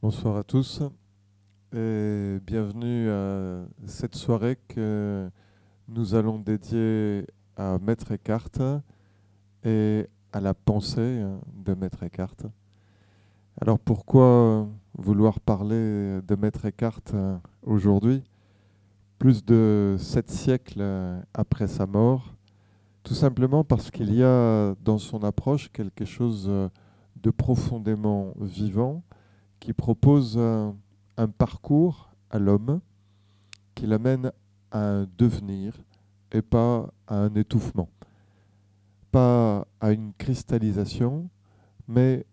Bonsoir à tous et bienvenue à cette soirée que nous allons dédier à Maître Eckhart et à la pensée de Maître Eckhart. Alors pourquoi vouloir parler de Maître Eckhart aujourd'hui, plus de 7 siècles après sa mort? Tout simplement parce qu'il y a dans son approche quelque chose de profondément vivant qui propose un parcours à l'homme qui l'amène à un devenir et pas à un étouffement, pas à une cristallisation, mais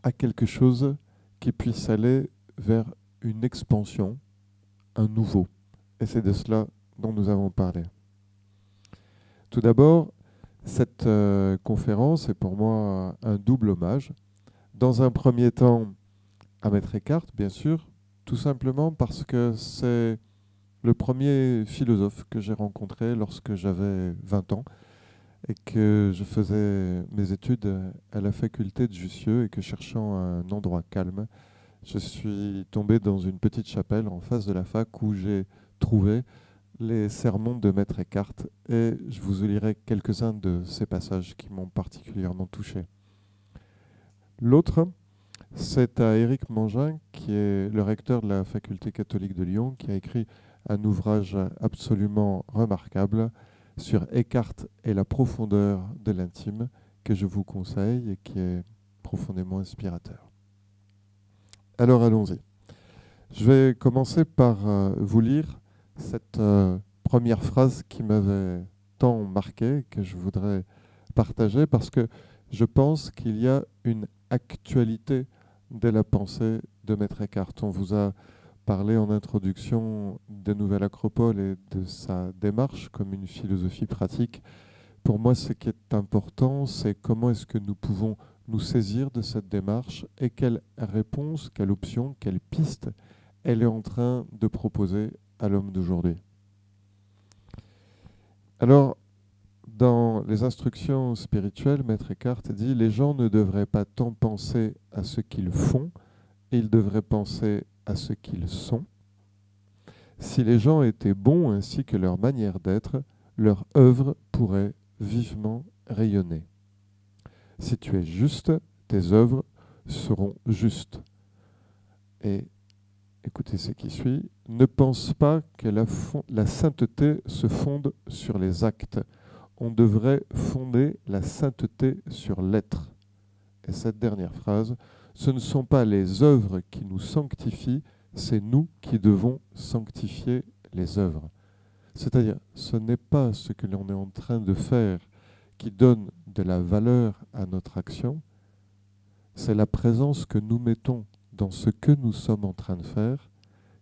à quelque chose qui puisse aller vers une expansion, un nouveau. Et c'est de cela dont nous avons parlé. Tout d'abord, cette conférence est pour moi un double hommage. Dans un premier temps, à Maître Eckhart, bien sûr, tout simplement parce que c'est le premier philosophe que j'ai rencontré lorsque j'avais 20 ans et que je faisais mes études à la faculté de Jussieu et que cherchant un endroit calme, je suis tombé dans une petite chapelle en face de la fac où j'ai trouvé les sermons de Maître Eckhart et je vous lirai quelques-uns de ces passages qui m'ont particulièrement touché. L'autre, c'est à Éric Mangin, qui est le recteur de la faculté catholique de Lyon, qui a écrit un ouvrage absolument remarquable sur Eckhart et la profondeur de l'intime, que je vous conseille et qui est profondément inspirateur. Alors allons-y. Je vais commencer par vous lire cette première phrase qui m'avait tant marqué, que je voudrais partager, parce que je pense qu'il y a une actualité de la pensée de Maître Eckhart. On vous a parlé en introduction des Nouvelles Acropoles et de sa démarche comme une philosophie pratique. Pour moi, ce qui est important, c'est comment est-ce que nous pouvons nous saisir de cette démarche et quelle réponse, quelle option, quelle piste elle est en train de proposer à l'homme d'aujourd'hui. Alors, dans les instructions spirituelles, Maître Eckhart dit « Les gens ne devraient pas tant penser à ce qu'ils font, ils devraient penser à ce qu'ils sont. Si les gens étaient bons ainsi que leur manière d'être, leur œuvre pourrait vivement rayonner. Si tu es juste, tes œuvres seront justes. » Et écoutez ce qui suit. Ne pense pas que la sainteté se fonde sur les actes. On devrait fonder la sainteté sur l'être. Et cette dernière phrase, ce ne sont pas les œuvres qui nous sanctifient, c'est nous qui devons sanctifier les œuvres. C'est-à-dire, ce n'est pas ce que l'on est en train de faire qui donne de la valeur à notre action, c'est la présence que nous mettons dans ce que nous sommes en train de faire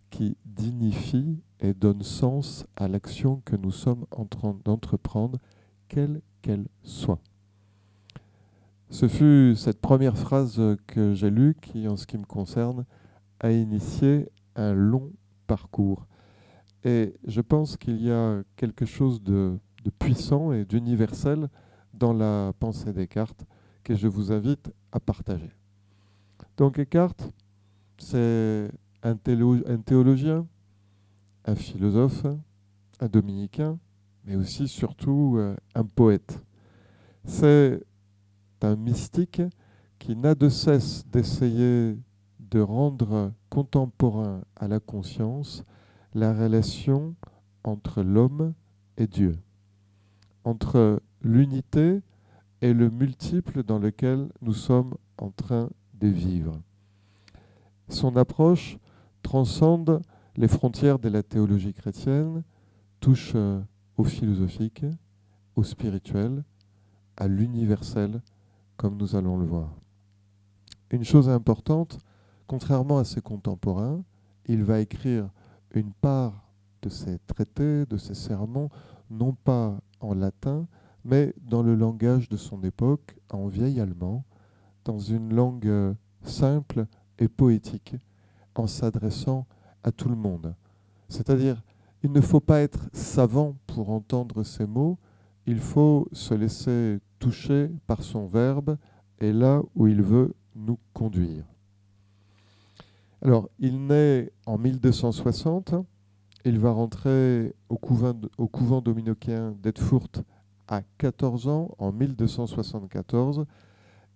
qui dignifie et donne sens à l'action que nous sommes en train d'entreprendre, quelle qu'elle soit. Ce fut cette première phrase que j'ai lue qui, en ce qui me concerne, a initié un long parcours. Et je pense qu'il y a quelque chose de puissant et d'universel dans la pensée d'Eckhart que je vous invite à partager. Donc Eckhart, c'est un théologien, un philosophe, un dominicain, mais aussi surtout un poète. C'est un mystique qui n'a de cesse d'essayer de rendre contemporain à la conscience la relation entre l'homme et Dieu, entre l'unité et le multiple dans lequel nous sommes en train de vivre. Son approche transcende les frontières de la théologie chrétienne, touche au philosophique, au spirituel, à l'universel, comme nous allons le voir. Une chose importante, contrairement à ses contemporains, il va écrire une part de ses traités, de ses sermons, non pas en latin, mais dans le langage de son époque, en vieil allemand, dans une langue simple et poétique, en s'adressant à tout le monde. C'est-à-dire, il ne faut pas être savant pour entendre ces mots, il faut se laisser toucher par son verbe et là où il veut nous conduire. Alors, il naît en 1260. Il va rentrer au couvent dominicain d'Edfurt à 14 ans, en 1274,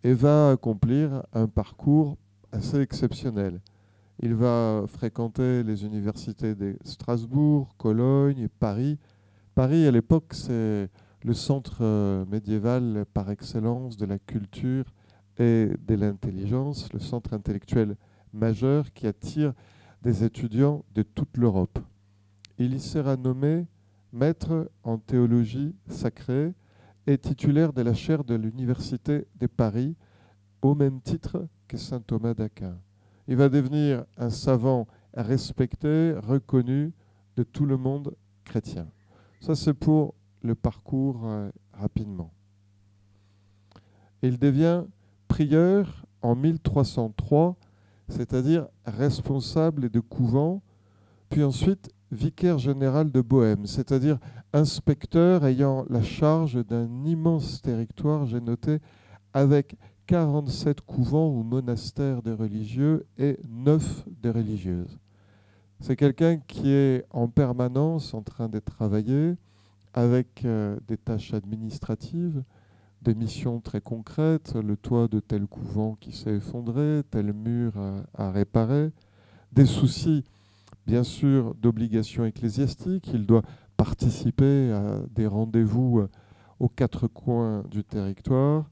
et va accomplir un parcours assez exceptionnel. Il va fréquenter les universités de Strasbourg, Cologne et Paris. Paris, à l'époque, c'est le centre médiéval par excellence de la culture et de l'intelligence, le centre intellectuel majeur qui attire des étudiants de toute l'Europe. Il y sera nommé maître en théologie sacrée et titulaire de la chaire de l'Université de Paris, au même titre que saint Thomas d'Aquin. Il va devenir un savant respecté, reconnu de tout le monde chrétien. Ça, c'est pour le parcours rapidement. Il devient prieur en 1303, c'est-à-dire responsable de couvent, puis ensuite vicaire général de Bohême, c'est-à-dire inspecteur ayant la charge d'un immense territoire, j'ai noté, avec 47 couvents ou monastères des religieux et 9 des religieuses. C'est quelqu'un qui est en permanence en train de travailler avec des tâches administratives, des missions très concrètes, le toit de tel couvent qui s'est effondré, tel mur à réparer, des soucis bien sûr d'obligations ecclésiastiques. Il doit participer à des rendez-vous aux quatre coins du territoire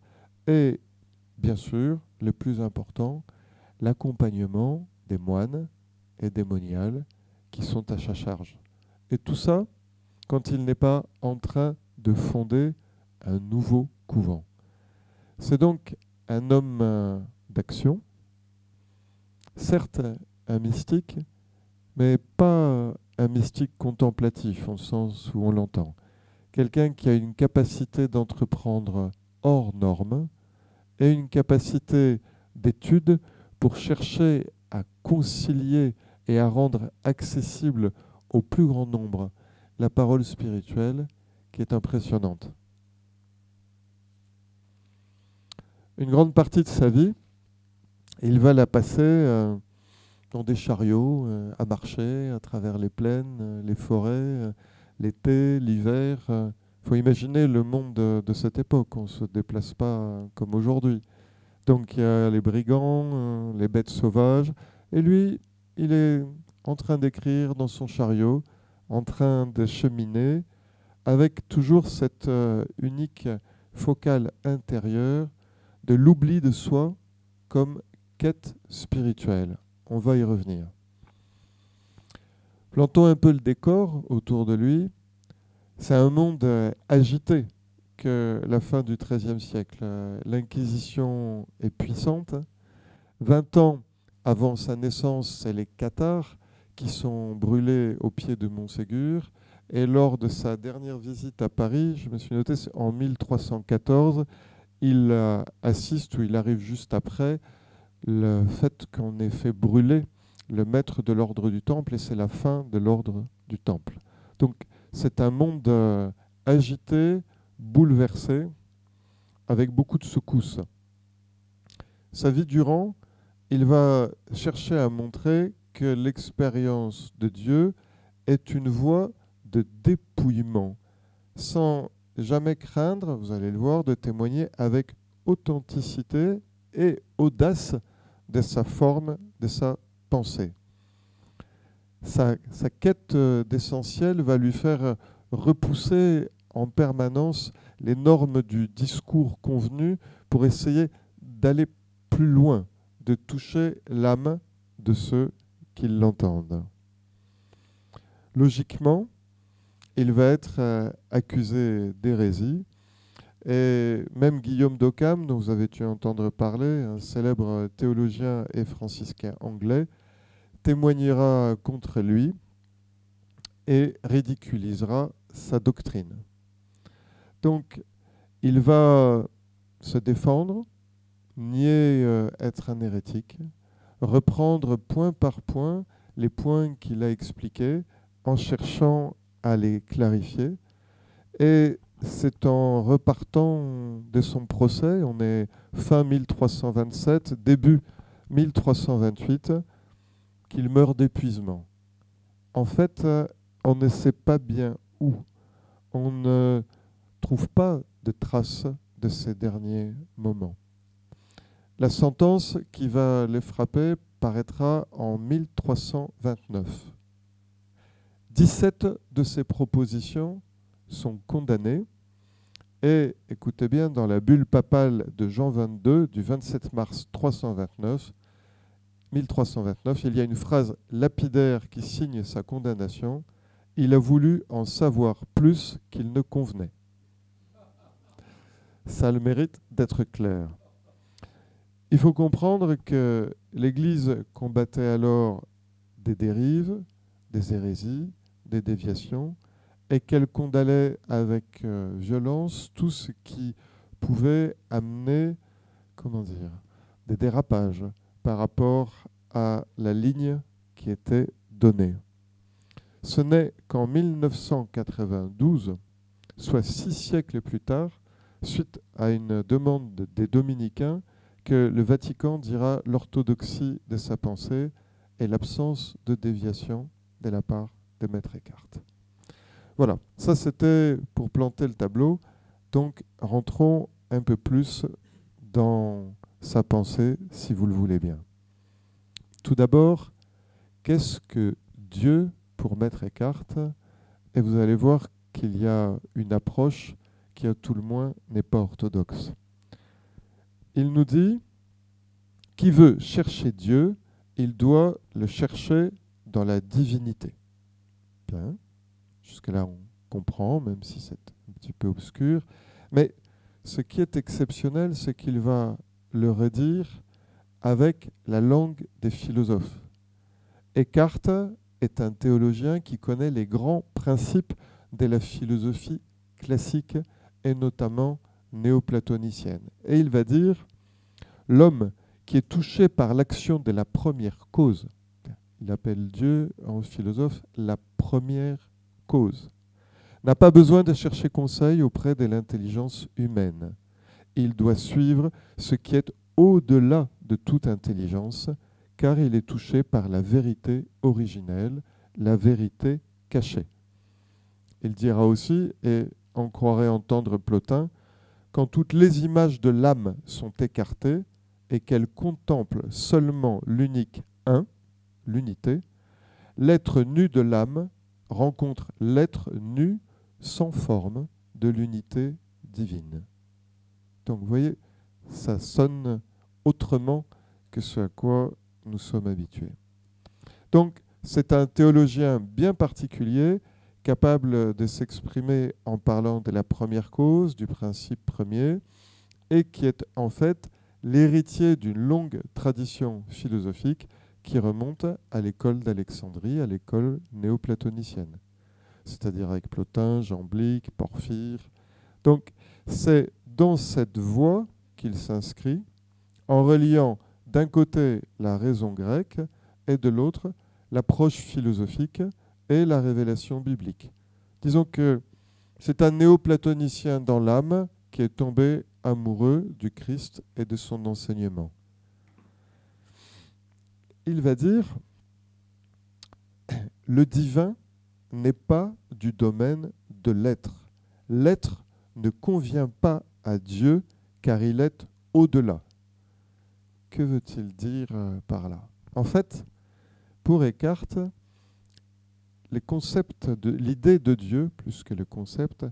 et bien sûr, le plus important, l'accompagnement des moines et des moniales qui sont à sa charge. Et tout ça quand il n'est pas en train de fonder un nouveau couvent. C'est donc un homme d'action, certes un mystique, mais pas un mystique contemplatif, au sens où on l'entend. Quelqu'un qui a une capacité d'entreprendre hors norme et une capacité d'étude pour chercher à concilier et à rendre accessible au plus grand nombre la parole spirituelle qui est impressionnante. Une grande partie de sa vie, il va la passer dans des chariots, à marcher à travers les plaines, les forêts, l'été, l'hiver. Il faut imaginer le monde de cette époque. On ne se déplace pas comme aujourd'hui. Donc il y a les brigands, les bêtes sauvages. Et lui, il est en train d'écrire dans son chariot, en train de cheminer, avec toujours cette unique focale intérieure de l'oubli de soi comme quête spirituelle. On va y revenir. Plantons un peu le décor autour de lui. C'est un monde agité que la fin du XIIIe siècle. L'Inquisition est puissante. 20 ans avant sa naissance, c'est les cathares qui sont brûlés au pied de Montségur. Et lors de sa dernière visite à Paris, je me suis noté, c'est en 1314, il assiste, ou il arrive juste après, le fait qu'on ait fait brûler le maître de l'ordre du Temple, et c'est la fin de l'ordre du Temple. Donc c'est un monde agité, bouleversé, avec beaucoup de secousses. Sa vie durant, il va chercher à montrer que l'expérience de Dieu est une voie de dépouillement, sans jamais craindre, vous allez le voir, de témoigner avec authenticité et audace de sa forme, de sa pensée. Sa quête d'essentiel va lui faire repousser en permanence les normes du discours convenu pour essayer d'aller plus loin, de toucher l'âme de ceux qui l'entendent. Logiquement, il va être accusé d'hérésie. Et même Guillaume d'Occam, dont vous avez dû entendre parler, un célèbre théologien et franciscain anglais, témoignera contre lui et ridiculisera sa doctrine. Donc, il va se défendre, nier être un hérétique, reprendre point par point les points qu'il a expliqués en cherchant à les clarifier. Et c'est en repartant de son procès, on est fin 1327, début 1328, qu'il meurt d'épuisement. En fait, on ne sait pas bien où. On ne trouve pas de traces de ces derniers moments. La sentence qui va les frapper paraîtra en 1329. 17 de ces propositions sont condamnées et, écoutez bien, dans la bulle papale de Jean XXII du 27 mars 1329, il y a une phrase lapidaire qui signe sa condamnation. Il a voulu en savoir plus qu'il ne convenait. Ça a le mérite d'être clair. Il faut comprendre que l'Église combattait alors des dérives, des hérésies, des déviations, et qu'elle condamnait avec violence tout ce qui pouvait amener, des dérapages par rapport à la ligne qui était donnée. Ce n'est qu'en 1992, soit 6 siècles plus tard, suite à une demande des dominicains, que le Vatican dira l'orthodoxie de sa pensée et l'absence de déviation de la part de Maître Eckhart. Voilà, ça c'était pour planter le tableau. Donc rentrons un peu plus dans sa pensée, si vous le voulez bien. Tout d'abord, qu'est-ce que Dieu pour Maître Eckhart? Et vous allez voir qu'il y a une approche qui, à tout le moins, n'est pas orthodoxe. Il nous dit, qui veut chercher Dieu, il doit le chercher dans la divinité. Bien, jusque-là on comprend, même si c'est un petit peu obscur. Mais ce qui est exceptionnel, c'est qu'il va le redire avec la langue des philosophes. Eckhart est un théologien qui connaît les grands principes de la philosophie classique et notamment néoplatonicienne. Et il va dire, l'homme qui est touché par l'action de la première cause, il appelle Dieu en philosophe la première cause, n'a pas besoin de chercher conseil auprès de l'intelligence humaine. Il doit suivre ce qui est au-delà de toute intelligence, car il est touché par la vérité originelle, la vérité cachée. Il dira aussi, et on croirait entendre Plotin, quand toutes les images de l'âme sont écartées et qu'elle contemple seulement l'unique un, l'unité, l'être nu de l'âme rencontre l'être nu sans forme de l'unité divine. Donc vous voyez, ça sonne autrement que ce à quoi nous sommes habitués. Donc c'est un théologien bien particulier, capable de s'exprimer en parlant de la première cause, du principe premier, et qui est en fait l'héritier d'une longue tradition philosophique qui remonte à l'école d'Alexandrie, à l'école néoplatonicienne, c'est-à-dire avec Plotin, Jamblique, Porphyre. Donc c'est dans cette voie qu'il s'inscrit, en reliant d'un côté la raison grecque et de l'autre l'approche philosophique et la révélation biblique. Disons que c'est un néoplatonicien dans l'âme qui est tombé amoureux du Christ et de son enseignement. Il va dire, le divin n'est pas du domaine de l'être. L'être ne convient pas à Dieu car il est au-delà. Que veut-il dire par là? En fait, pour Eckhart, l'idée de Dieu, plus que le concept,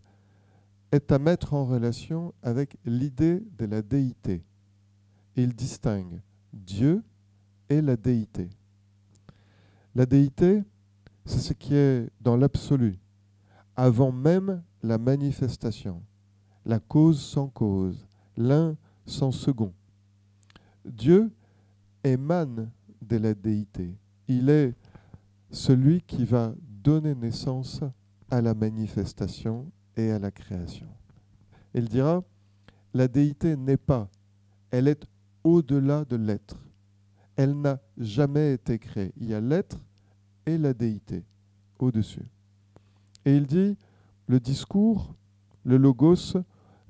est à mettre en relation avec l'idée de la déité. Il distingue Dieu et la déité. La déité, c'est ce qui est dans l'absolu, avant même la manifestation, la cause sans cause, l'un sans second. Dieu émane de la déité. Il est celui qui va donner naissance à la manifestation et à la création. Il dira, la déité n'est pas, elle est au-delà de l'être. Elle n'a jamais été créée. Il y a l'être et la déité au-dessus. Et il dit, le discours, le logos,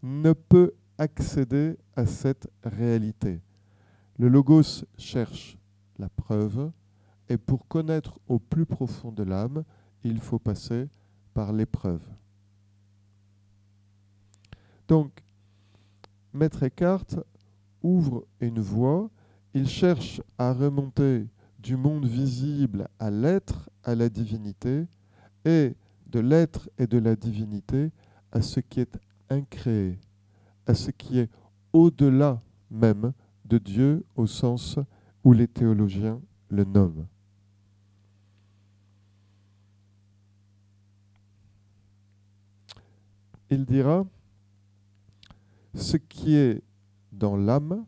ne peut accéder à cette réalité. Le logos cherche la preuve, et pour connaître au plus profond de l'âme, il faut passer par l'épreuve. Donc, Maître Eckhart ouvre une voie, il cherche à remonter du monde visible à l'être, à la divinité, et de l'être et de la divinité à ce qui est incréé, à ce qui est au-delà même de Dieu au sens où les théologiens le nomment. Il dira, ce qui est dans l'âme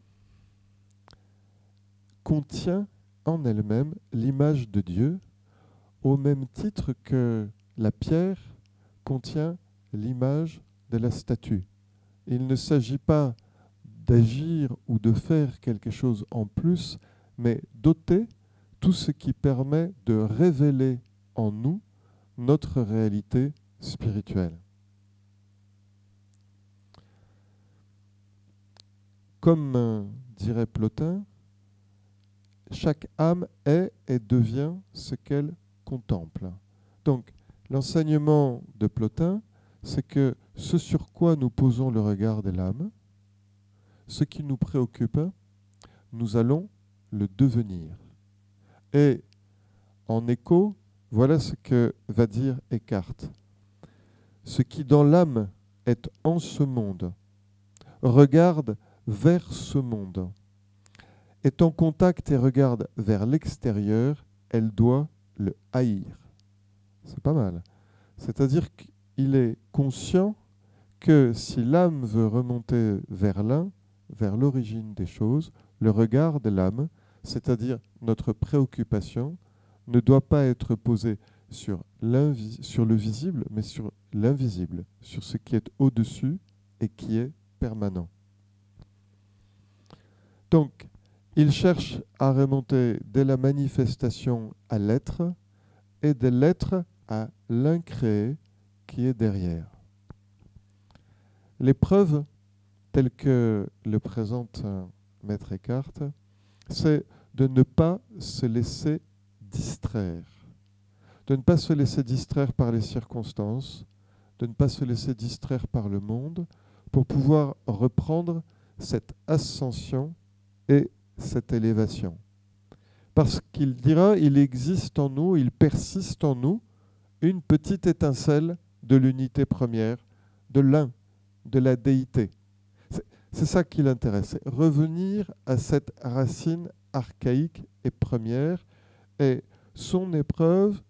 contient en elle-même l'image de Dieu, au même titre que la pierre contient l'image de la statue. Il ne s'agit pas d'agir ou de faire quelque chose en plus, mais d'ôter tout ce qui permet de révéler en nous notre réalité spirituelle. Comme dirait Plotin, chaque âme est et devient ce qu'elle contemple. Donc, l'enseignement de Plotin, c'est que ce sur quoi nous posons le regard de l'âme, ce qui nous préoccupe, nous allons le devenir. Et en écho, voilà ce que va dire Eckhart. Ce qui dans l'âme est en ce monde, regarde vers ce monde, est en contact et regarde vers l'extérieur, elle doit le haïr. C'est pas mal. C'est-à-dire qu'il est conscient que si l'âme veut remonter vers l'un, vers l'origine des choses, le regard de l'âme, c'est-à-dire notre préoccupation, ne doit pas être posé sur le visible, mais sur l'invisible, sur ce qui est au-dessus et qui est permanent. Donc, il cherche à remonter de la manifestation à l'être et de l'être à l'incréé qui est derrière. L'épreuve, telle que le présente Maître Eckhart, c'est de ne pas se laisser distraire. De ne pas se laisser distraire par les circonstances, de ne pas se laisser distraire par le monde, pour pouvoir reprendre cette ascension et cette élévation. Parce qu'il dira, il existe en nous, il persiste en nous, une petite étincelle de l'unité première, de l'un, de la déité. C'est ça qui l'intéresse, c'est revenir à cette racine archaïque et première. Et son épreuve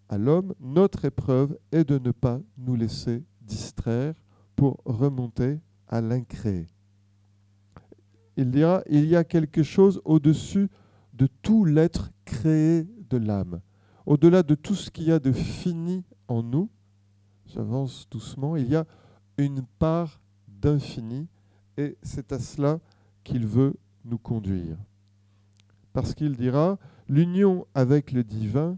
à l'homme, notre épreuve, est de ne pas nous laisser distraire pour remonter à l'incréé. Il dira, il y a quelque chose au-dessus de tout l'être créé de l'âme, au-delà de tout ce qu'il y a de fini en nous. J'avance doucement, il y a une part d'infini et c'est à cela qu'il veut nous conduire. Parce qu'il dira, l'union avec le divin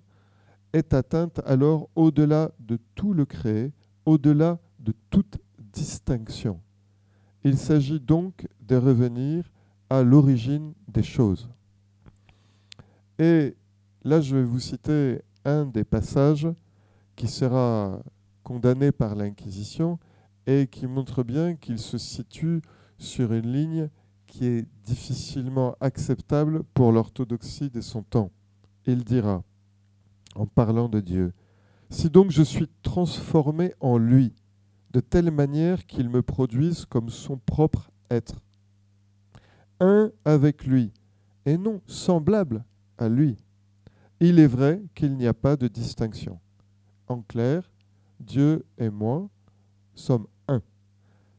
est atteinte alors au-delà de tout le créé, au-delà de toute distinction. Il s'agit donc de revenir à l'origine des choses. Et là, je vais vous citer un des passages qui sera condamné par l'Inquisition et qui montre bien qu'il se situe sur une ligne qui est difficilement acceptable pour l'orthodoxie de son temps. Il dira, en parlant de Dieu, « Si donc je suis transformé en lui, de telle manière qu'il me produise comme son propre être, un avec lui, et non semblable à lui, il est vrai qu'il n'y a pas de distinction. En clair, Dieu et moi sommes un. »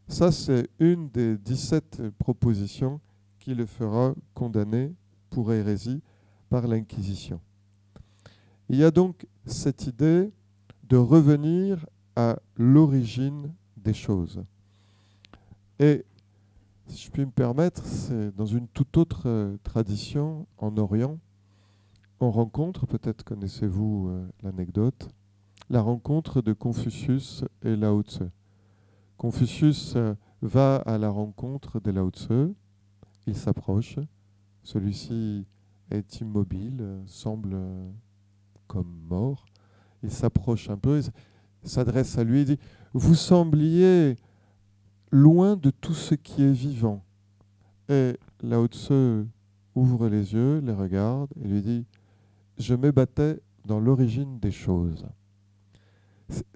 Ça, c'est une des 17 propositions qui le fera condamner pour hérésie par l'Inquisition. Il y a donc cette idée de revenir à l'origine des choses. Et, si je puis me permettre, c'est dans une toute autre tradition en Orient, on rencontre, peut-être connaissez-vous l'anecdote, la rencontre de Confucius et Lao Tse. Confucius va à la rencontre de Lao Tse, il s'approche, celui-ci est immobile, semble comme mort. Il s'approche un peu, il s'adresse à lui et dit, vous sembliez loin de tout ce qui est vivant. Et Lao Tzu ouvre les yeux, les regarde et lui dit, je m'ébattais dans l'origine des choses.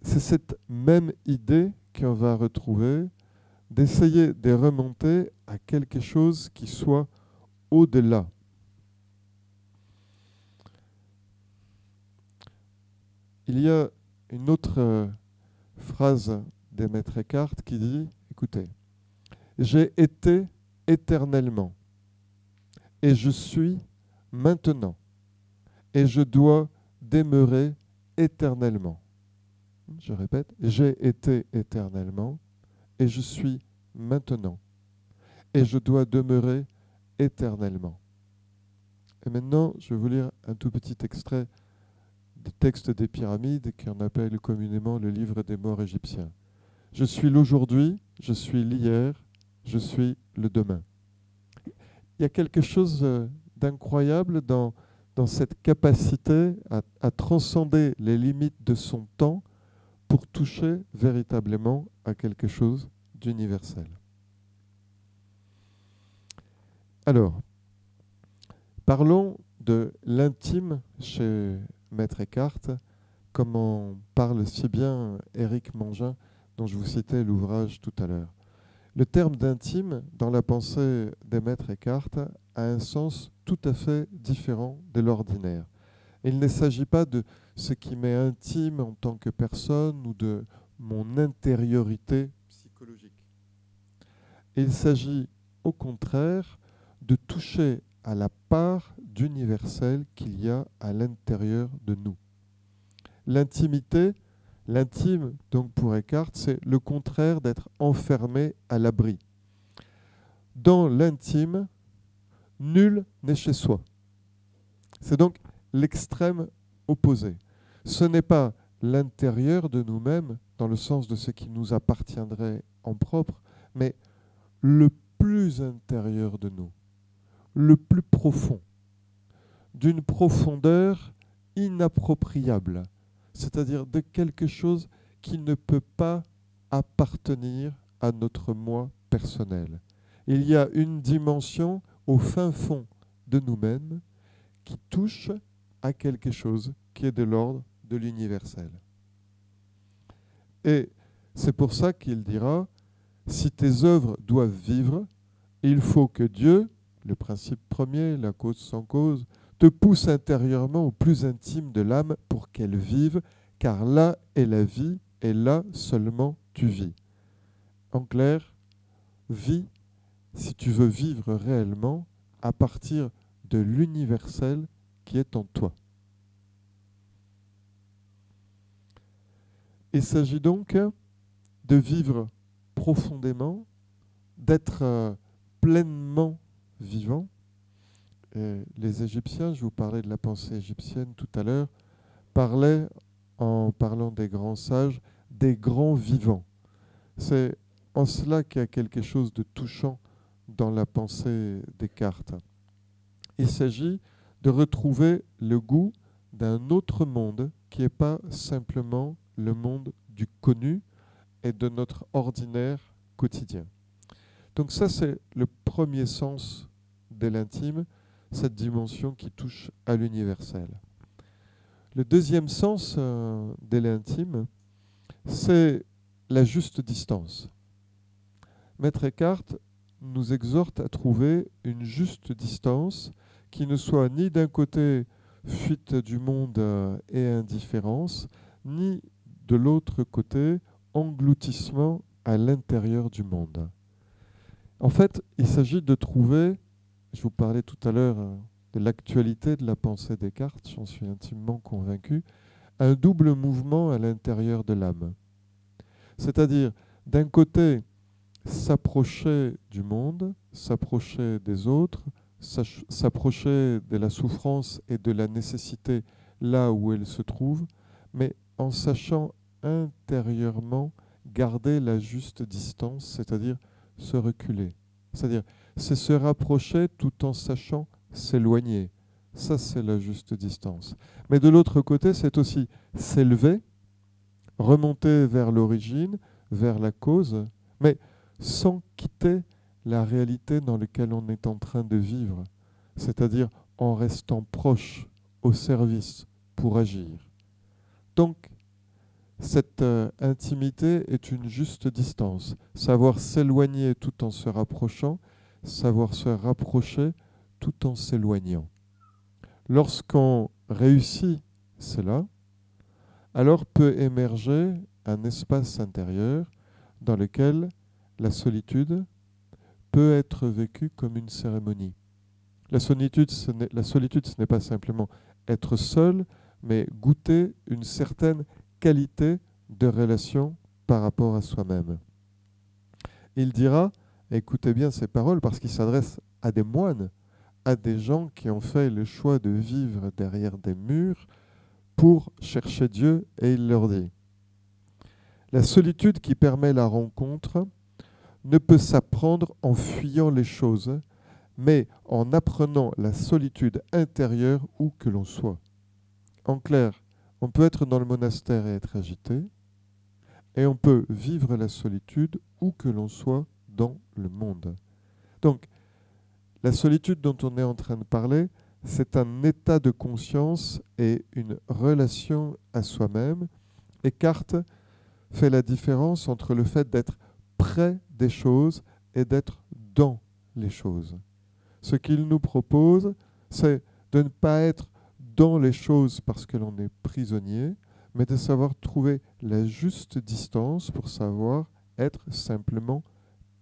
C'est cette même idée qu'on va retrouver, d'essayer de remonter à quelque chose qui soit au-delà. Il y a une autre phrase des maîtres Eckhart qui dit, écoutez, j'ai été éternellement et je suis maintenant et je dois demeurer éternellement. Je répète, j'ai été éternellement et je suis maintenant et je dois demeurer éternellement. Et maintenant, je vais vous lire un tout petit extrait du texte des pyramides qu'on appelle communément le livre des morts égyptiens. Je suis l'aujourd'hui, je suis l'hier, je suis le demain. Il y a quelque chose d'incroyable dans cette capacité à transcender les limites de son temps pour toucher véritablement à quelque chose d'universel. Alors, parlons de l'intime chez Maître Eckhart, comme en parle si bien Éric Mangin, dont je vous citais l'ouvrage tout à l'heure. Le terme d'intime, dans la pensée des maîtres Eckhart, a un sens tout à fait différent de l'ordinaire. Il ne s'agit pas de ce qui m'est intime en tant que personne ou de mon intériorité psychologique. Il s'agit au contraire de toucher à la part d'universel qu'il y a à l'intérieur de nous. L'intimité, l'intime, donc pour Eckhart, c'est le contraire d'être enfermé à l'abri. Dans l'intime, nul n'est chez soi. C'est donc l'extrême opposé. Ce n'est pas l'intérieur de nous-mêmes, dans le sens de ce qui nous appartiendrait en propre, mais le plus intérieur de nous, le plus profond, d'une profondeur inappropriable, c'est-à-dire de quelque chose qui ne peut pas appartenir à notre moi personnel. Il y a une dimension au fin fond de nous-mêmes qui touche à quelque chose qui est de l'ordre de l'universel. Et c'est pour ça qu'il dira, si tes œuvres doivent vivre, il faut que Dieu, le principe premier, la cause sans cause, te pousse intérieurement au plus intime de l'âme pour qu'elle vive, car là est la vie, et là seulement tu vis. En clair, vis si tu veux vivre réellement à partir de l'universel qui est en toi. Il s'agit donc de vivre profondément, d'être pleinement vivant. Et les Égyptiens, je vous parlais de la pensée égyptienne tout à l'heure, parlaient, en parlant des grands sages, des grands vivants. C'est en cela qu'il y a quelque chose de touchant dans la pensée Descartes. Il s'agit de retrouver le goût d'un autre monde qui n'est pas simplement le monde du connu et de notre ordinaire quotidien. Donc ça, c'est le premier sens de l'intime, cette dimension qui touche à l'universel. Le deuxième sens de l'intime, c'est la juste distance. Maître Eckhart nous exhorte à trouver une juste distance qui ne soit ni d'un côté fuite du monde et indifférence, ni de l'autre côté engloutissement à l'intérieur du monde. En fait, il s'agit de trouver, je vous parlais tout à l'heure de l'actualité de la pensée des Descartes, j'en suis intimement convaincu, un double mouvement à l'intérieur de l'âme. C'est-à-dire, d'un côté, s'approcher du monde, s'approcher des autres, s'approcher de la souffrance et de la nécessité là où elle se trouve, mais en sachant intérieurement garder la juste distance, c'est-à-dire se reculer. C'est-à-dire, c'est se rapprocher tout en sachant s'éloigner. Ça, c'est la juste distance. Mais de l'autre côté, c'est aussi s'élever, remonter vers l'origine, vers la cause, mais sans quitter la réalité dans laquelle on est en train de vivre, c'est-à-dire en restant proche, au service, pour agir. Donc, cette intimité est une juste distance. Savoir s'éloigner tout en se rapprochant, savoir se rapprocher tout en s'éloignant. Lorsqu'on réussit cela, alors peut émerger un espace intérieur dans lequel la solitude peut être vécue comme une cérémonie. La solitude, ce n'est pas simplement être seul, mais goûter une certaine qualité de relation par rapport à soi-même. Il dira, écoutez bien ces paroles parce qu'il s'adresse à des moines, à des gens qui ont fait le choix de vivre derrière des murs pour chercher Dieu, et il leur dit, la solitude qui permet la rencontre ne peut s'apprendre en fuyant les choses, mais en apprenant la solitude intérieure où que l'on soit. En clair, on peut être dans le monastère et être agité, et on peut vivre la solitude où que l'on soit dans le monde. Donc, la solitude dont on est en train de parler, c'est un état de conscience et une relation à soi-même. Et Descartes fait la différence entre le fait d'être près des choses et d'être dans les choses. Ce qu'il nous propose, c'est de ne pas être dans les choses parce que l'on est prisonnier, mais de savoir trouver la juste distance pour savoir être simplement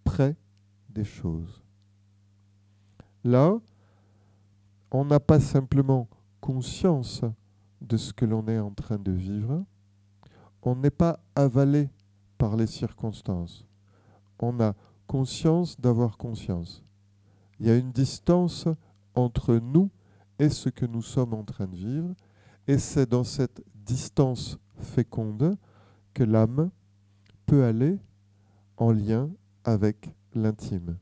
près des choses. Là, on n'a pas simplement conscience de ce que l'on est en train de vivre, on n'est pas avalé par les circonstances. On a conscience d'avoir conscience. Il y a une distance entre nous et ce que nous sommes en train de vivre, et c'est dans cette distance féconde que l'âme peut aller en lien avec l'intime.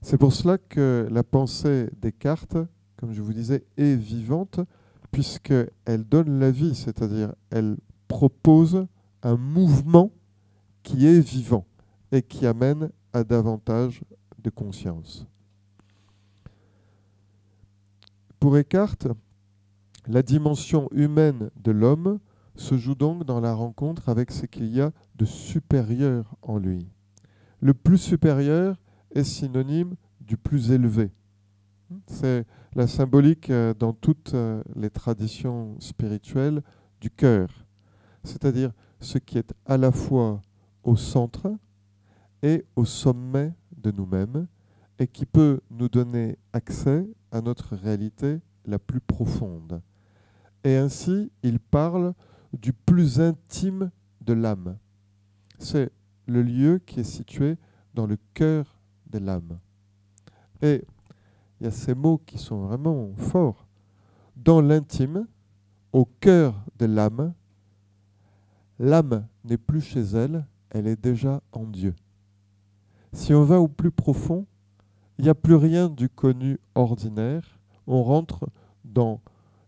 C'est pour cela que la pensée des Descartes, comme je vous disais, est vivante, puisqu'elle donne la vie, c'est-à-dire elle propose un mouvement qui est vivant et qui amène à davantage de conscience. Pour Descartes, la dimension humaine de l'homme se joue donc dans la rencontre avec ce qu'il y a de supérieur en lui. Le plus supérieur est synonyme du plus élevé. C'est la symbolique dans toutes les traditions spirituelles du cœur, c'est-à-dire ce qui est à la fois au centre et au sommet de nous-mêmes et qui peut nous donner accès à notre réalité la plus profonde. Et ainsi, il parle du plus intime de l'âme. C'est le lieu qui est situé dans le cœur de l'âme. Et il y a ces mots qui sont vraiment forts. Dans l'intime, au cœur de l'âme n'est plus chez elle, elle est déjà en Dieu. Si on va au plus profond, il n'y a plus rien du connu ordinaire, on rentre dans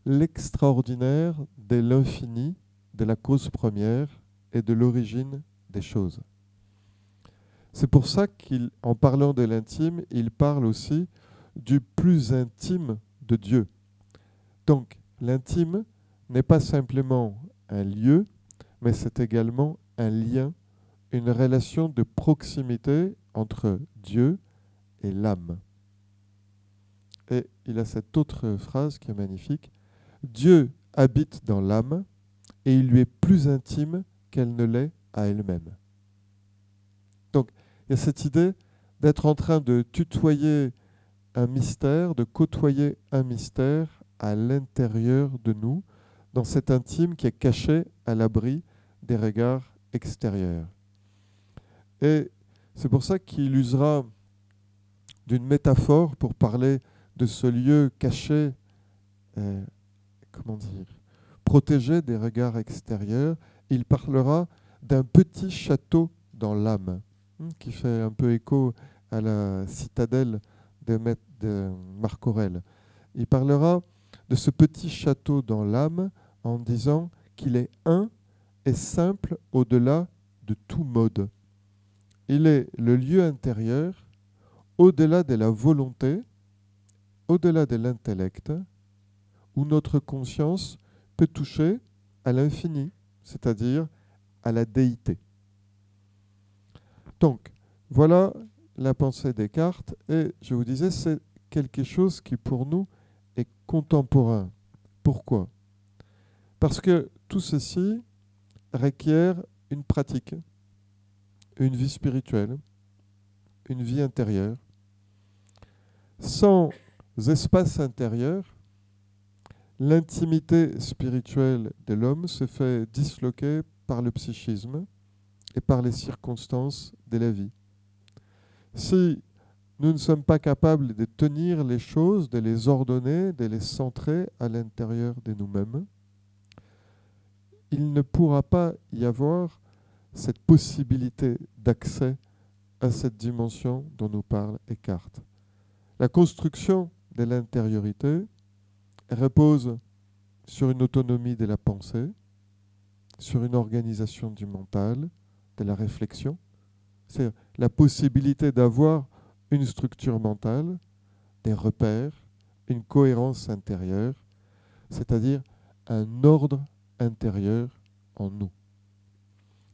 l'extraordinaire de l'infini, de la cause première et de l'origine des choses. C'est pour ça qu'en parlant de l'intime, il parle aussi du plus intime de Dieu. Donc, l'intime n'est pas simplement un lieu, mais c'est également un lien, une relation de proximité entre Dieu et l'âme. Et il a cette autre phrase qui est magnifique. Dieu habite dans l'âme et il lui est plus intime qu'elle ne l'est à elle-même. Donc, il y a cette idée d'être en train de tutoyer un mystère, de côtoyer un mystère à l'intérieur de nous, dans cet intime qui est caché à l'abri des regards extérieurs. Et c'est pour ça qu'il usera d'une métaphore pour parler de ce lieu caché, protégé des regards extérieurs. Il parlera d'un petit château dans l'âme, qui fait un peu écho à la citadelle de Marc Aurèle. Il parlera de ce petit château dans l'âme en disant qu'il est un et simple au-delà de tout mode. Il est le lieu intérieur, au-delà de la volonté, au-delà de l'intellect, où notre conscience peut toucher à l'infini, c'est-à-dire à la déité. Donc, voilà la pensée des cartes, et je vous disais, c'est quelque chose qui pour nous est contemporain. Pourquoi ? Parce que tout ceci requiert une pratique, une vie spirituelle, une vie intérieure. Sans espace intérieur, l'intimité spirituelle de l'homme se fait disloquer par le psychisme et par les circonstances de la vie. Si nous ne sommes pas capables de tenir les choses, de les ordonner, de les centrer à l'intérieur de nous-mêmes, il ne pourra pas y avoir cette possibilité d'accès à cette dimension dont nous parle Eckhart. La construction de l'intériorité repose sur une autonomie de la pensée, sur une organisation du mental, de la réflexion. C'est la possibilité d'avoir une structure mentale, des repères, une cohérence intérieure, c'est-à-dire un ordre intérieur en nous.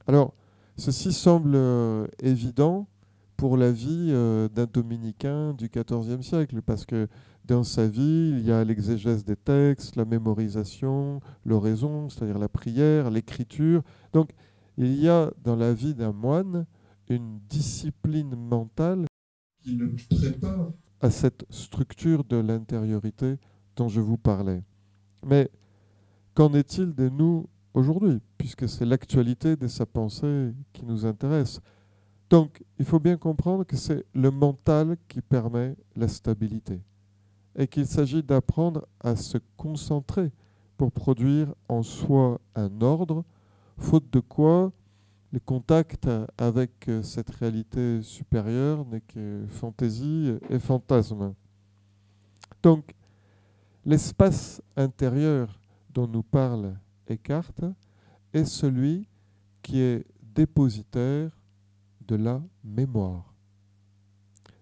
Alors, ceci semble évident pour la vie d'un dominicain du XIVe siècle, parce que dans sa vie, il y a l'exégèse des textes, la mémorisation, l'oraison, c'est-à-dire la prière, l'écriture. Donc, il y a dans la vie d'un moine une discipline mentale qui le prépare à cette structure de l'intériorité dont je vous parlais. Mais qu'en est-il de nous aujourd'hui, puisque c'est l'actualité de sa pensée qui nous intéresse? Donc, il faut bien comprendre que c'est le mental qui permet la stabilité et qu'il s'agit d'apprendre à se concentrer pour produire en soi un ordre, faute de quoi le contact avec cette réalité supérieure n'est que fantaisie et fantasme. Donc, l'espace intérieur dont nous parle Eckhart est celui qui est dépositaire de la mémoire.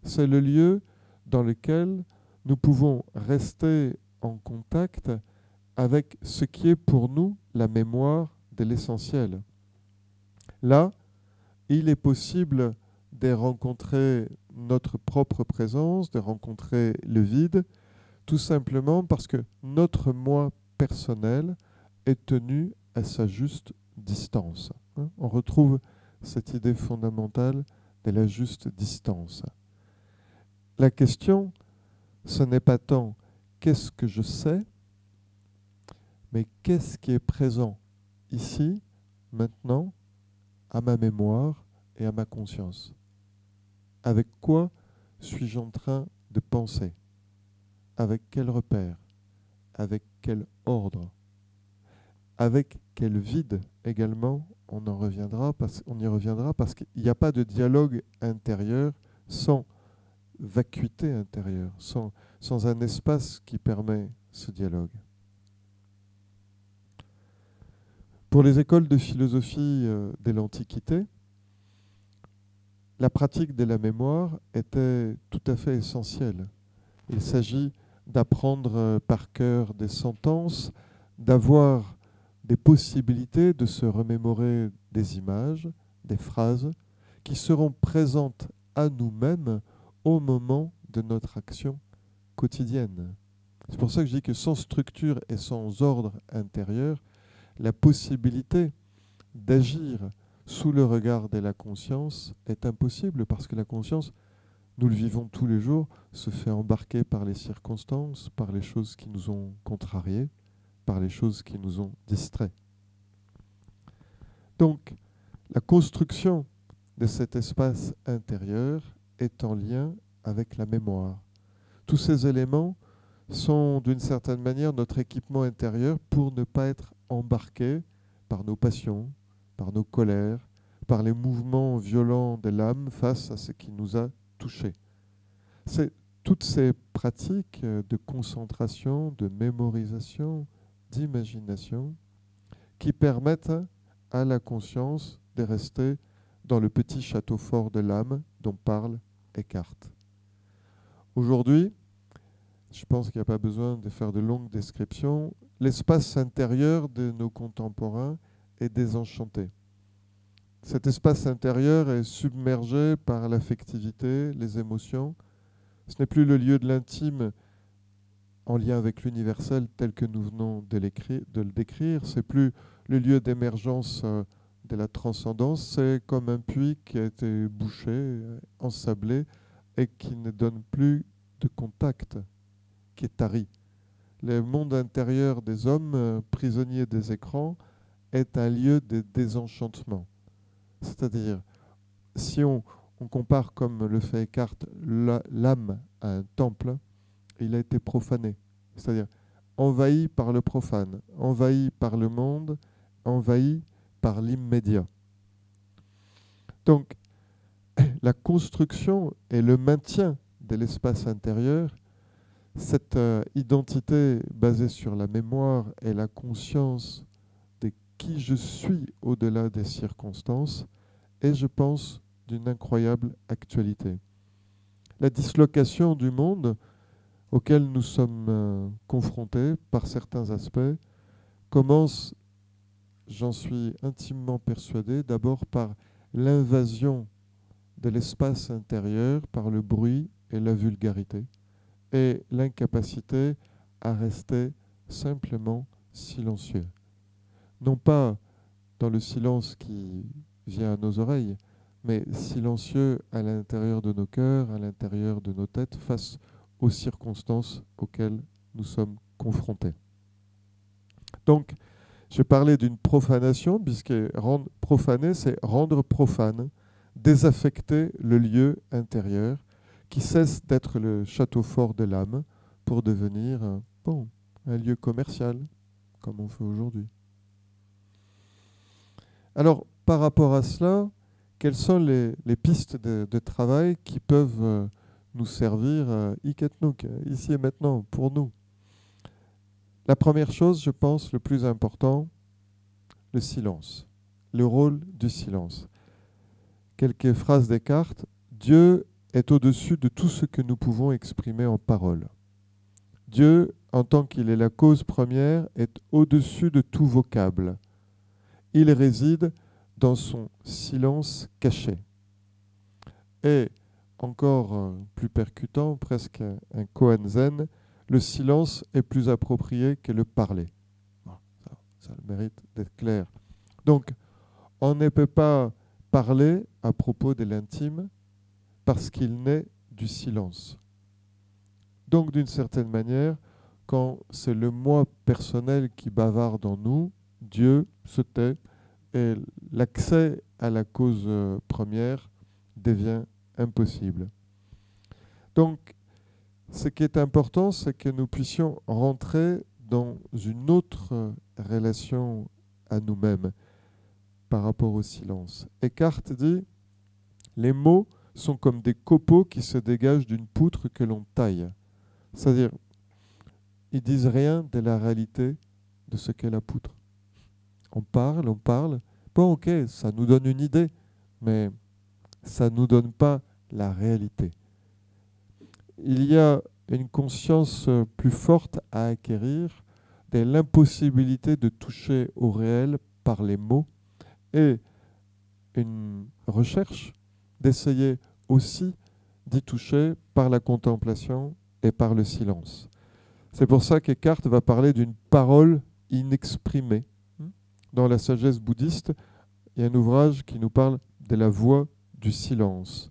C'est le lieu dans lequel nous pouvons rester en contact avec ce qui est pour nous la mémoire de l'essentiel. Là, il est possible de rencontrer notre propre présence, de rencontrer le vide, tout simplement parce que notre moi personnel est tenu à sa juste distance. On retrouve cette idée fondamentale de la juste distance. La question, ce n'est pas tant qu'est-ce que je sais, mais qu'est-ce qui est présent ici, maintenant, à ma mémoire et à ma conscience. Avec quoi suis-je en train de penser? Avec quel repère? Avec quel ordre? Avec quel vide également? On y reviendra parce qu'il n'y a pas de dialogue intérieur sans vacuité intérieure, sans un espace qui permet ce dialogue. Pour les écoles de philosophie de l'Antiquité, la pratique de la mémoire était tout à fait essentielle. Il s'agit d'apprendre par cœur des sentences, d'avoir des possibilités de se remémorer des images, des phrases qui seront présentes à nous-mêmes au moment de notre action quotidienne. C'est pour ça que je dis que sans structure et sans ordre intérieur, la possibilité d'agir sous le regard de la conscience est impossible parce que la conscience, nous le vivons tous les jours, se fait embarquer par les circonstances, par les choses qui nous ont contrariés, par les choses qui nous ont distraits. Donc, la construction de cet espace intérieur est en lien avec la mémoire. Tous ces éléments sont d'une certaine manière notre équipement intérieur pour ne pas être embarqués par nos passions, par nos colères, par les mouvements violents de l'âme face à ce qui nous a touchés. C'est toutes ces pratiques de concentration, de mémorisation, d'imagination, qui permettent à la conscience de rester dans le petit château fort de l'âme dont parle Eckhart. Aujourd'hui, je pense qu'il n'y a pas besoin de faire de longues descriptions, l'espace intérieur de nos contemporains est désenchanté. Cet espace intérieur est submergé par l'affectivité, les émotions. Ce n'est plus le lieu de l'intime en lien avec l'universel tel que nous venons de le décrire. C'est plus le lieu d'émergence de la transcendance. C'est comme un puits qui a été bouché, ensablé, et qui ne donne plus de contact, qui est tari. Le monde intérieur des hommes, prisonniers des écrans, est un lieu de désenchantement. C'est-à-dire, si on compare, comme le fait Eckhart, l'âme à un temple, il a été profané. C'est-à-dire, envahi par le profane, envahi par le monde, envahi par l'immédiat. Donc, la construction et le maintien de l'espace intérieur, cette identité basée sur la mémoire et la conscience de qui je suis au-delà des circonstances, est, je pense, d'une incroyable actualité. La dislocation du monde auquel nous sommes confrontés par certains aspects commence, j'en suis intimement persuadé, d'abord par l'invasion de l'espace intérieur par le bruit et la vulgarité, et l'incapacité à rester simplement silencieux. Non pas dans le silence qui vient à nos oreilles, mais silencieux à l'intérieur de nos cœurs, à l'intérieur de nos têtes, face aux circonstances auxquelles nous sommes confrontés. Donc, j'ai parlé d'une profanation, puisque profaner, c'est rendre profane, désaffecter le lieu intérieur, qui cesse d'être le château fort de l'âme pour devenir un lieu commercial, comme on fait aujourd'hui. Alors, par rapport à cela, quelles sont les pistes de travail qui peuvent nous servir ici et maintenant, pour nous? La première chose, je pense, le plus important, le silence, le rôle du silence. Quelques phrases d'Eckhart. Dieu est au-dessus de tout ce que nous pouvons exprimer en parole. Dieu, en tant qu'il est la cause première, est au-dessus de tout vocable. Il réside dans son silence caché. Et, encore plus percutant, presque un koan zen, le silence est plus approprié que le parler. Ça a le mérite d'être clair. Donc, on ne peut pas parler à propos de l'intime parce qu'il naît du silence. Donc, d'une certaine manière, quand c'est le moi personnel qui bavarde en nous, Dieu se tait et l'accès à la cause première devient impossible. Donc, ce qui est important, c'est que nous puissions rentrer dans une autre relation à nous-mêmes par rapport au silence. Eckhart dit, les mots sont comme des copeaux qui se dégagent d'une poutre que l'on taille. C'est-à-dire, ils disent rien de la réalité de ce qu'est la poutre. On parle. Bon, ok, ça nous donne une idée, mais ça ne nous donne pas la réalité. Il y a une conscience plus forte à acquérir de l'impossibilité de toucher au réel par les mots et une recherche d'essayer aussi d'y toucher par la contemplation et par le silence. C'est pour ça qu'Eckhart va parler d'une parole inexprimée. Dans la sagesse bouddhiste, il y a un ouvrage qui nous parle de la voie du silence.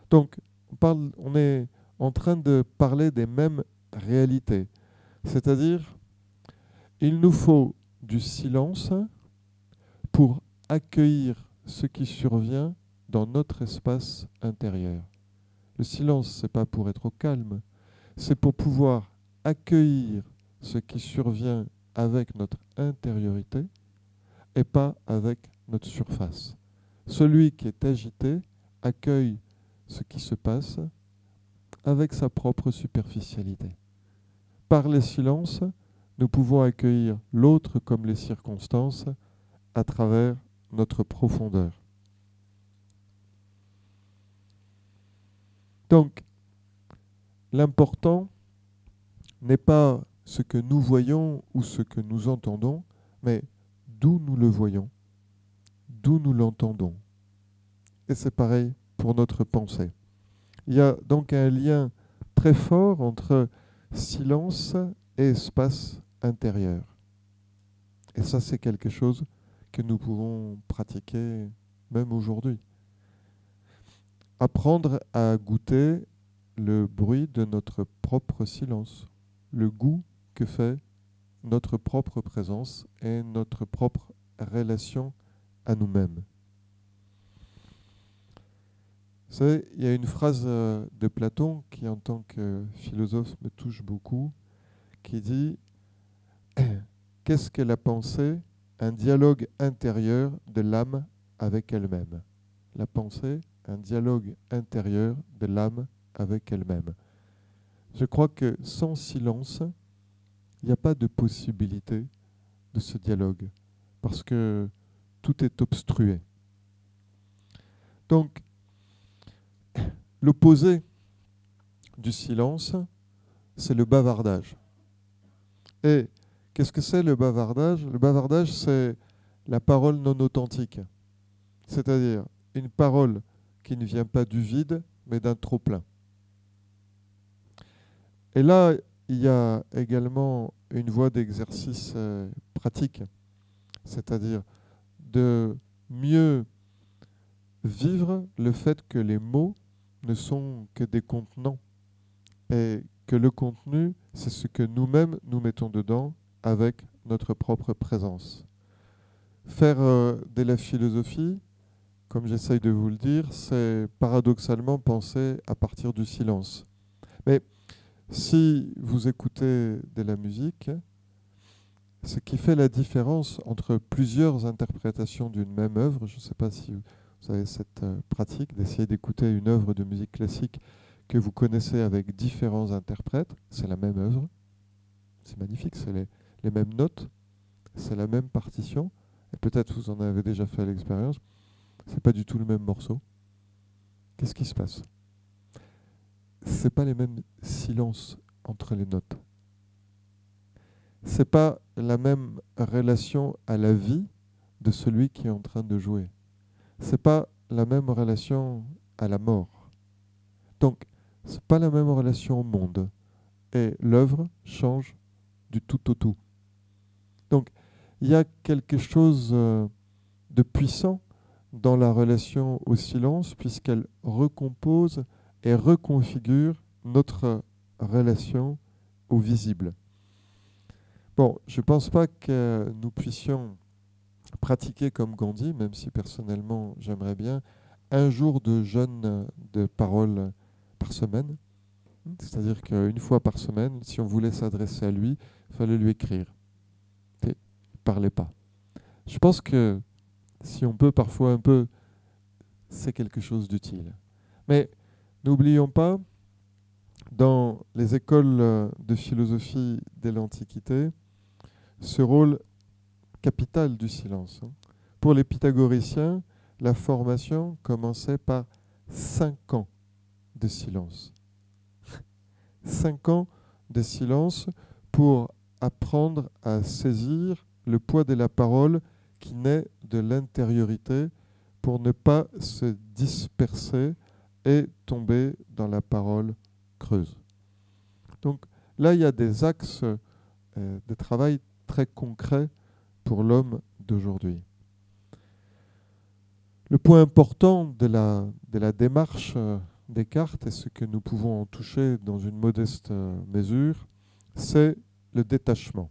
Donc, on est en train de parler des mêmes réalités. C'est-à-dire, il nous faut du silence pour accueillir ce qui survient dans notre espace intérieur. Le silence, ce n'est pas pour être au calme, c'est pour pouvoir accueillir ce qui survient avec notre intériorité et pas avec notre surface. Celui qui est agité accueille ce qui se passe avec sa propre superficialité. Par les silences, nous pouvons accueillir l'autre comme les circonstances à travers notre profondeur. Donc, l'important n'est pas ce que nous voyons ou ce que nous entendons, mais d'où nous le voyons, d'où nous l'entendons. Et c'est pareil pour notre pensée. Il y a donc un lien très fort entre silence et espace intérieur. Et ça, c'est quelque chose que nous pouvons pratiquer même aujourd'hui. Apprendre à goûter le bruit de notre propre silence, le goût que fait notre propre présence et notre propre relation à nous-mêmes. Vous savez, il y a une phrase de Platon qui, en tant que philosophe, me touche beaucoup, qui dit « Qu'est-ce que la pensée ? Un dialogue intérieur de l'âme avec elle-même. » La pensée, un dialogue intérieur de l'âme avec elle-même. Je crois que sans silence, il n'y a pas de possibilité de ce dialogue, parce que tout est obstrué. Donc, l'opposé du silence, c'est le bavardage. Et qu'est-ce que c'est le bavardage ? Le bavardage, c'est la parole non authentique, c'est-à-dire une parole qui ne vient pas du vide, mais d'un trop-plein. Et là, il y a également une voie d'exercice pratique, c'est-à-dire de mieux vivre le fait que les mots ne sont que des contenants et que le contenu, c'est ce que nous-mêmes nous mettons dedans avec notre propre présence. Faire de la philosophie, comme j'essaye de vous le dire, c'est paradoxalement penser à partir du silence. Mais si vous écoutez de la musique, ce qui fait la différence entre plusieurs interprétations d'une même œuvre, je ne sais pas si vous avez cette pratique d'essayer d'écouter une œuvre de musique classique que vous connaissez avec différents interprètes, c'est la même œuvre, c'est magnifique, c'est les mêmes notes, c'est la même partition, et peut-être vous en avez déjà fait l'expérience, c'est pas du tout le même morceau. Qu'est-ce qui se passe ? C'est pas les mêmes silences entre les notes. C'est pas la même relation à la vie de celui qui est en train de jouer. C'est pas la même relation à la mort. Donc, c'est pas la même relation au monde. Et l'œuvre change du tout au tout. Donc, il y a quelque chose de puissant dans la relation au silence, puisqu'elle recompose et reconfigure notre relation au visible. Bon, je ne pense pas que nous puissions pratiquer comme Gandhi, même si personnellement j'aimerais bien, un jour de jeûne de parole par semaine. C'est-à-dire qu'une fois par semaine, si on voulait s'adresser à lui, il fallait lui écrire. Et il ne parlait pas. Je pense que si on peut parfois un peu, c'est quelque chose d'utile. Mais n'oublions pas, dans les écoles de philosophie de l'Antiquité, ce rôle capital du silence. Pour les pythagoriciens, la formation commençait par 5 ans de silence. 5 ans de silence pour apprendre à saisir le poids de la parole qui naît de l'intériorité pour ne pas se disperser et tomber dans la parole creuse. Donc là, il y a des axes de travail très concrets pour l'homme d'aujourd'hui. Le point important de la démarche Descartes, et ce que nous pouvons en toucher dans une modeste mesure, c'est le détachement.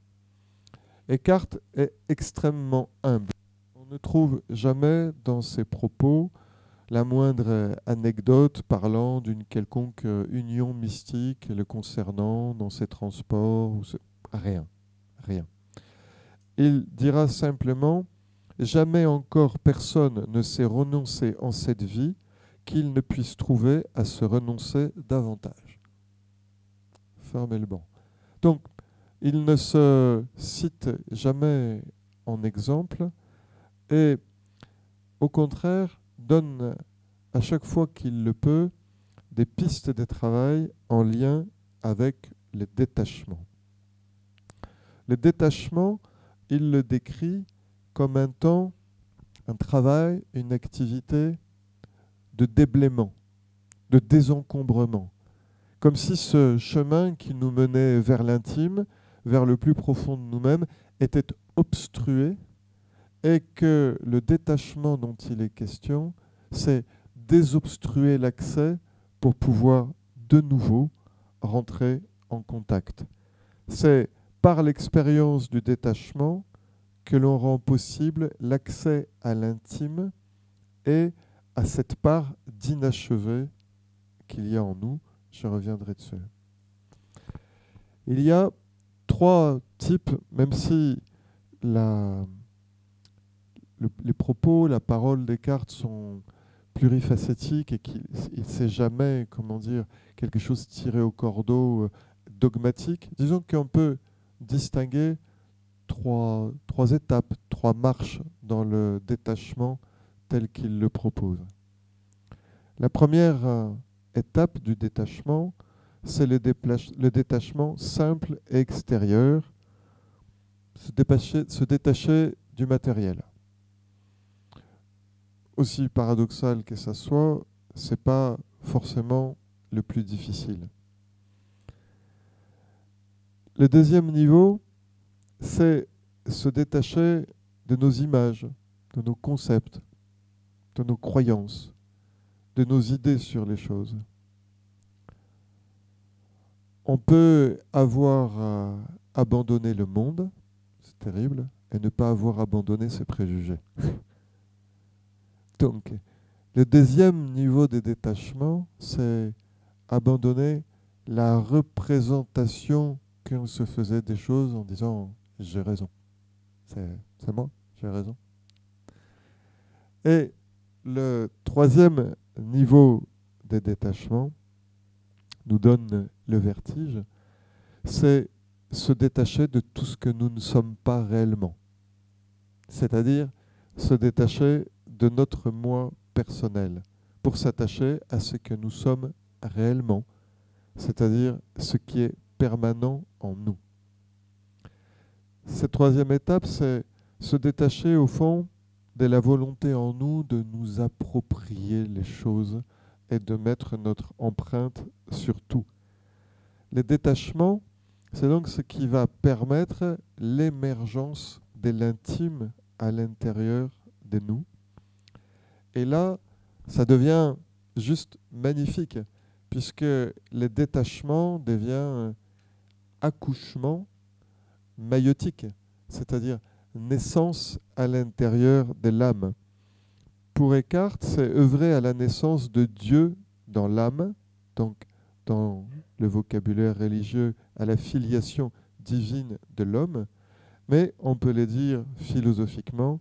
Descartes est extrêmement humble. On ne trouve jamais dans ses propos la moindre anecdote parlant d'une quelconque union mystique le concernant dans ses transports. Rien. Il dira simplement « Jamais encore personne ne s'est renoncé en cette vie qu'il ne puisse trouver à se renoncer davantage. » fermer le banc. Donc, il ne se cite jamais en exemple et, au contraire, donne à chaque fois qu'il le peut des pistes de travail en lien avec les détachements. Le détachement, il le décrit comme un temps, un travail, une activité de déblaiement, de désencombrement. Comme si ce chemin qui nous menait vers l'intime, vers le plus profond de nous-mêmes, était obstrué et que le détachement dont il est question, c'est désobstruer l'accès pour pouvoir de nouveau rentrer en contact. C'est par l'expérience du détachement que l'on rend possible l'accès à l'intime et à cette part d'inachevé qu'il y a en nous. Je reviendrai dessus. Il y a 3 types, même si les propos, la parole des cartes sont plurifacétiques et qu'il ne sait jamais, comment dire, quelque chose tiré au cordeau, dogmatique. Disons qu'on peut distinguer trois étapes, 3 marches dans le détachement tel qu'il le propose. La première étape du détachement, c'est le détachement simple et extérieur, se détacher du matériel. Aussi paradoxal que ça soit, ce n'est pas forcément le plus difficile. Le deuxième niveau, c'est se détacher de nos images, de nos concepts, de nos croyances, de nos idées sur les choses. On peut avoir abandonné le monde, c'est terrible, et ne pas avoir abandonné ses préjugés. Donc, le deuxième niveau de détachement, c'est abandonner la représentation qu'on se faisait des choses en disant « j'ai raison ». C'est moi, j'ai raison. Et le troisième niveau de détachement nous donne le vertige, c'est se détacher de tout ce que nous ne sommes pas réellement. C'est-à-dire se détacher de notre moi personnel pour s'attacher à ce que nous sommes réellement, c'est-à-dire ce qui est permanent en nous. Cette troisième étape, c'est se détacher au fond de la volonté en nous de nous approprier les choses et de mettre notre empreinte sur tout. Le détachement, c'est donc ce qui va permettre l'émergence de l'intime à l'intérieur de nous. Et là, ça devient juste magnifique, puisque le détachement devient accouchement maïotique, c'est-à-dire naissance à l'intérieur de l'âme. Pour Eckhart, c'est œuvrer à la naissance de Dieu dans l'âme, donc dans le vocabulaire religieux, à la filiation divine de l'homme, mais on peut le dire philosophiquement,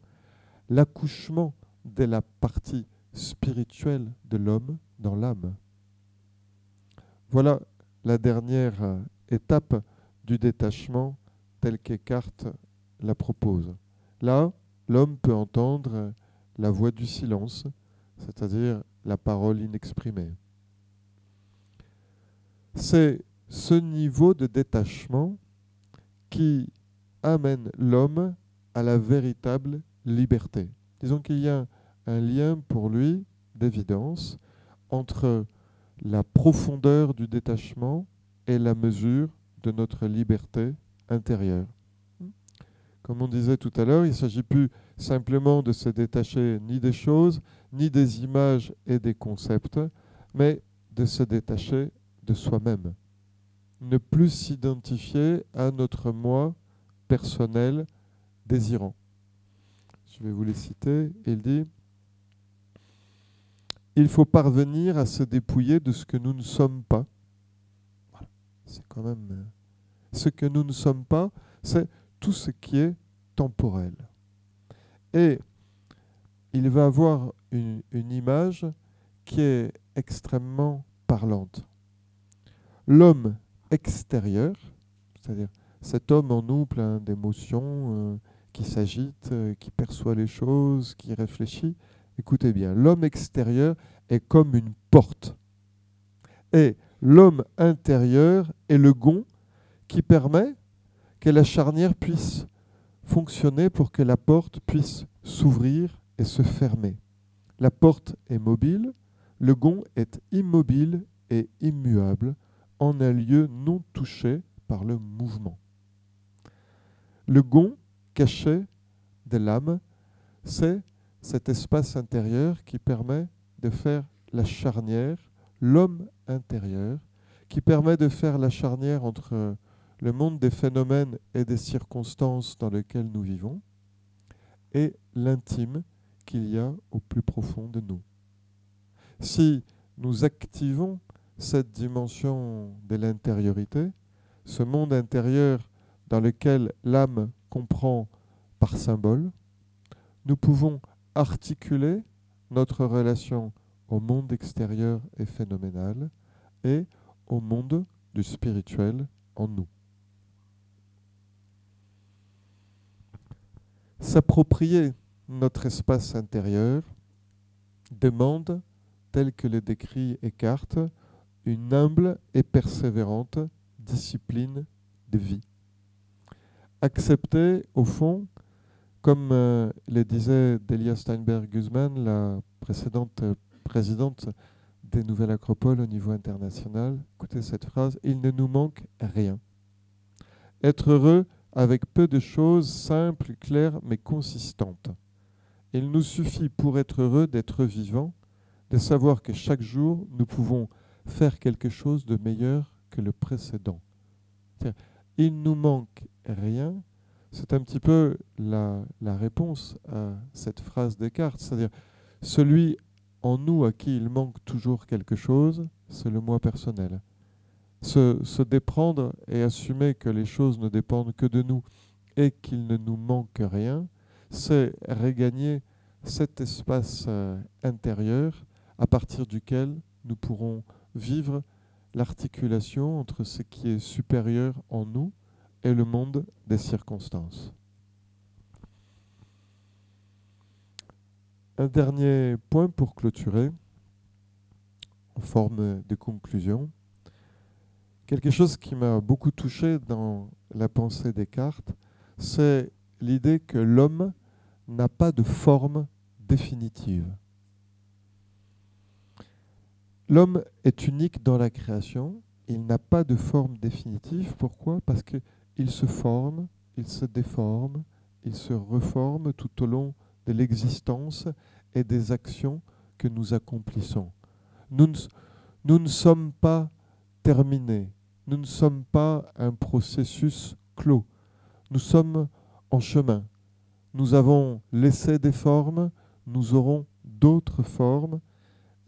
l'accouchement de la partie spirituelle de l'homme dans l'âme. Voilà la dernière étape du détachement telle qu'Eckhart la propose. Là, l'homme peut entendre la voix du silence, c'est-à-dire la parole inexprimée. C'est ce niveau de détachement qui amène l'homme à la véritable liberté. Disons qu'il y a un lien pour lui d'évidence entre la profondeur du détachement et la mesure de notre liberté intérieure. Comme on disait tout à l'heure, il ne s'agit plus simplement de se détacher ni des choses, ni des images et des concepts, mais de se détacher de soi-même. Ne plus s'identifier à notre moi personnel désirant. Je vais vous les citer. Il dit « Il faut parvenir à se dépouiller de ce que nous ne sommes pas. » Voilà. C'est quand même... Ce que nous ne sommes pas, c'est tout ce qui est temporel. Et il va avoir une image qui est extrêmement parlante. L'homme extérieur, c'est-à-dire cet homme en nous plein d'émotions, qui s'agite, qui perçoit les choses, qui réfléchit. Écoutez bien, l'homme extérieur est comme une porte. Et l'homme intérieur est le gond qui permet que la charnière puisse fonctionner pour que la porte puisse s'ouvrir et se fermer. La porte est mobile, le gond est immobile et immuable en un lieu non touché par le mouvement. Le gond caché de l'âme, c'est cet espace intérieur qui permet de faire la charnière, l'homme intérieur, qui permet de faire la charnière entre le monde des phénomènes et des circonstances dans lesquelles nous vivons et l'intime qu'il y a au plus profond de nous. Si nous activons cette dimension de l'intériorité, ce monde intérieur dans lequel l'âme comprend par symbole, nous pouvons articuler notre relation au monde extérieur et phénoménal et au monde du spirituel en nous. S'approprier notre espace intérieur demande, tel que le décrit Eckhart, une humble et persévérante discipline de vie. Accepter, au fond, comme le disait Delia Steinberg-Guzman, la précédente présidente des Nouvelles Acropoles au niveau international, écoutez cette phrase, « Il ne nous manque rien. Être heureux avec peu de choses simples, claires, mais consistantes. Il nous suffit pour être heureux d'être vivant, de savoir que chaque jour, nous pouvons faire quelque chose de meilleur que le précédent. » Il nous manque rien. C'est un petit peu la réponse à cette phrase Descartes, c'est-à-dire celui en nous à qui il manque toujours quelque chose, c'est le moi personnel. Se déprendre et assumer que les choses ne dépendent que de nous et qu'il ne nous manque rien, c'est regagner cet espace intérieur à partir duquel nous pourrons vivre l'articulation entre ce qui est supérieur en nous et le monde des circonstances. Un dernier point pour clôturer, en forme de conclusion. Quelque chose qui m'a beaucoup touché dans la pensée des Descartes, c'est l'idée que l'homme n'a pas de forme définitive. L'homme est unique dans la création, il n'a pas de forme définitive. Pourquoi ? Parce qu'il se forme, il se déforme, il se reforme tout au long de l'existence et des actions que nous accomplissons. Nous ne sommes pas terminés, nous ne sommes pas un processus clos, nous sommes en chemin. Nous avons laissé des formes, nous aurons d'autres formes,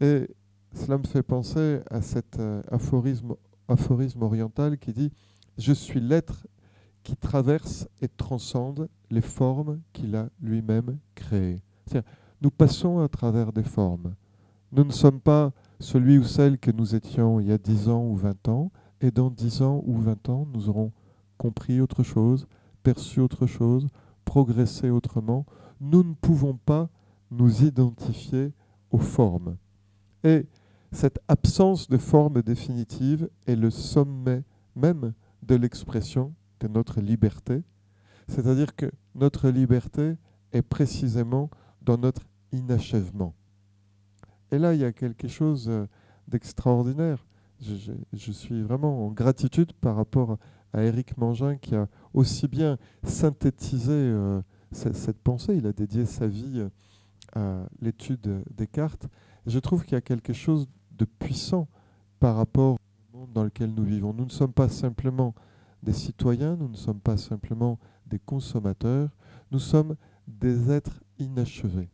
et cela me fait penser à cet aphorisme oriental qui dit « Je suis l'être qui traverse et transcende les formes qu'il a lui-même créées. » C'est-à-dire, nous passons à travers des formes. Nous ne sommes pas celui ou celle que nous étions il y a 10 ans ou 20 ans, et dans 10 ans ou 20 ans, nous aurons compris autre chose, perçu autre chose, progressé autrement. Nous ne pouvons pas nous identifier aux formes. Et cette absence de forme définitive est le sommet même de l'expression de notre liberté. C'est-à-dire que notre liberté est précisément dans notre inachèvement. Et là, il y a quelque chose d'extraordinaire. Je suis vraiment en gratitude par rapport à Éric Mangin qui a aussi bien synthétisé cette pensée. Il a dédié sa vie à l'étude des cartes. Je trouve qu'il y a quelque chose de puissant par rapport au monde dans lequel nous vivons. Nous ne sommes pas simplement des citoyens, nous ne sommes pas simplement des consommateurs, nous sommes des êtres inachevés.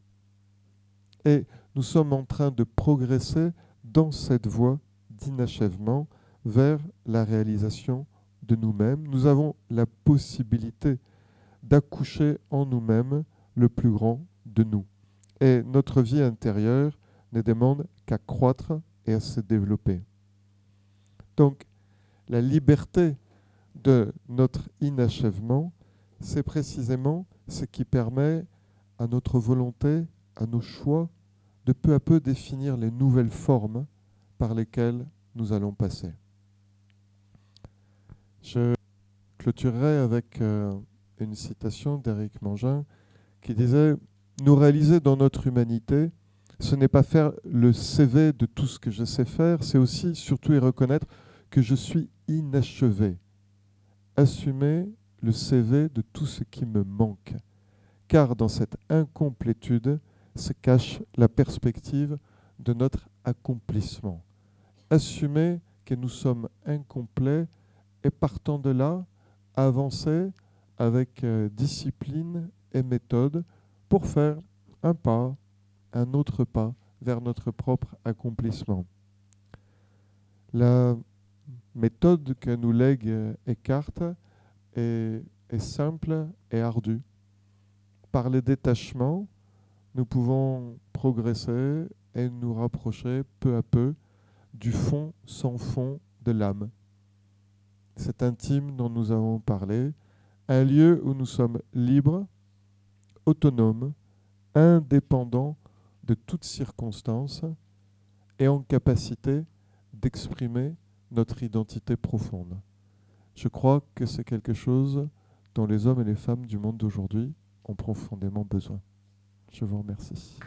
Et nous sommes en train de progresser dans cette voie d'inachèvement vers la réalisation de nous-mêmes. Nous avons la possibilité d'accoucher en nous-mêmes le plus grand de nous. Et notre vie intérieure ne demande qu'à croître et à se développer. Donc, la liberté de notre inachèvement, c'est précisément ce qui permet à notre volonté, à nos choix, de peu à peu définir les nouvelles formes par lesquelles nous allons passer. Je clôturerai avec une citation d'Éric Mangin qui disait « Nous réaliser dans notre humanité, ce n'est pas faire le CV de tout ce que je sais faire, c'est aussi surtout y reconnaître que je suis inachevé. Assumer le CV de tout ce qui me manque. Car dans cette incomplétude se cache la perspective de notre accomplissement. Assumer que nous sommes incomplets et partant de là, avancer avec discipline et méthode pour faire un pas, un autre pas vers notre propre accomplissement. La méthode que nous lègue Eckhart est simple et ardue. Par le détachement, nous pouvons progresser et nous rapprocher peu à peu du fond sans fond de l'âme. Cet intime dont nous avons parlé, un lieu où nous sommes libres, autonomes, indépendants de toutes circonstances et en capacité d'exprimer notre identité profonde. Je crois que c'est quelque chose dont les hommes et les femmes du monde d'aujourd'hui ont profondément besoin. Je vous remercie.